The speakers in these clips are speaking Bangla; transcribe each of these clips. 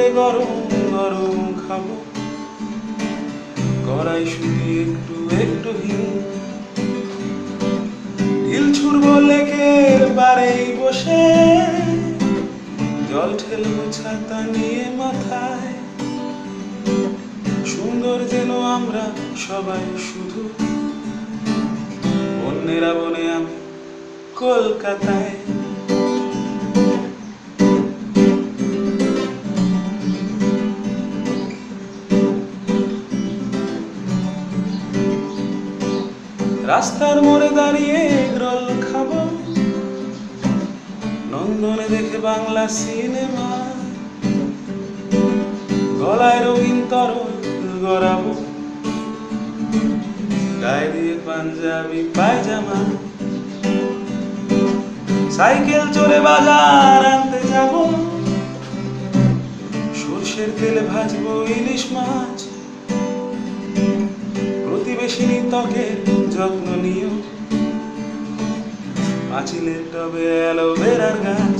ভরে গরম গরম খাবো, কড়াই শুধু একটু একটু হিম, ঢিল ছুড়বো লেকের পাড়েই বসে, জল ঠেলবো ছাতা নিয়ে মাথায়। সুন্দর যেন আমরা সবাই, শুধু বন্যেরা বনে আমি কলকাতায়। রাস্তার মোড়ে দাঁড়িয়ে এগরোল খাবো, নন্দনে দেখে বাংলা সিনেমা, গলায় রঙিন তরল গড়াবো, গায়ে দিয়ে পাঞ্জাবি পায়জামা। সাইকেল চড়ে বাজার আনতে যাব, সর্ষের তেলে ভাজবো ইলিশ মাছ। প্রতিবেশিনী ত্বকের যত্ন নিও, পাঁচিলের টবে অ্যালোভেরার গাছ।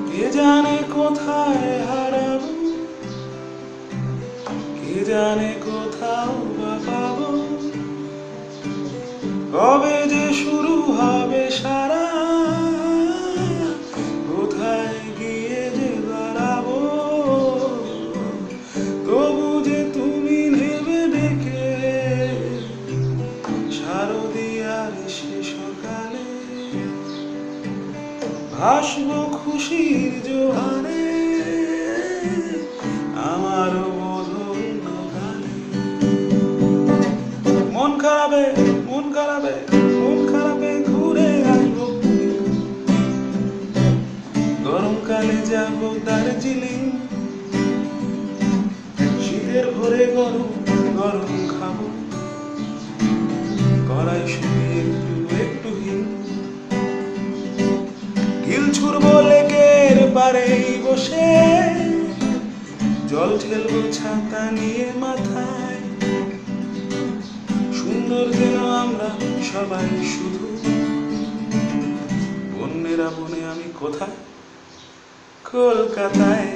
কে জানে কোথায় হারাবো, কে জানে কোথাও বা পাবো, কবে যে শুরু হবে সারা, কোথায় গিয়ে যে দাঁড়াবো। তবু যে তুমি নেবে ডেকে শারদিয়ার সে সকালে, ভাসবো খুশির জোয়ারে আমারও বোধন্য গানে। মন খারাপে মন খারাপে মন খারাপে ঘুরে আসবো, গরমকালে যাবো দার্জিলিং, শীতের ভোরে গরম গরম খাবো, কড়াই শুধু একটু একটু হিম, ঢিল ছুড়বো লেকের পাড়েই বসে, জল ঠেলবো ছাতা নিয়ে মাথায়। সুন্দর যেন আমরা সবাই, শুধু বন্যেরা বনে আমি কোথায়, কলকাতায়।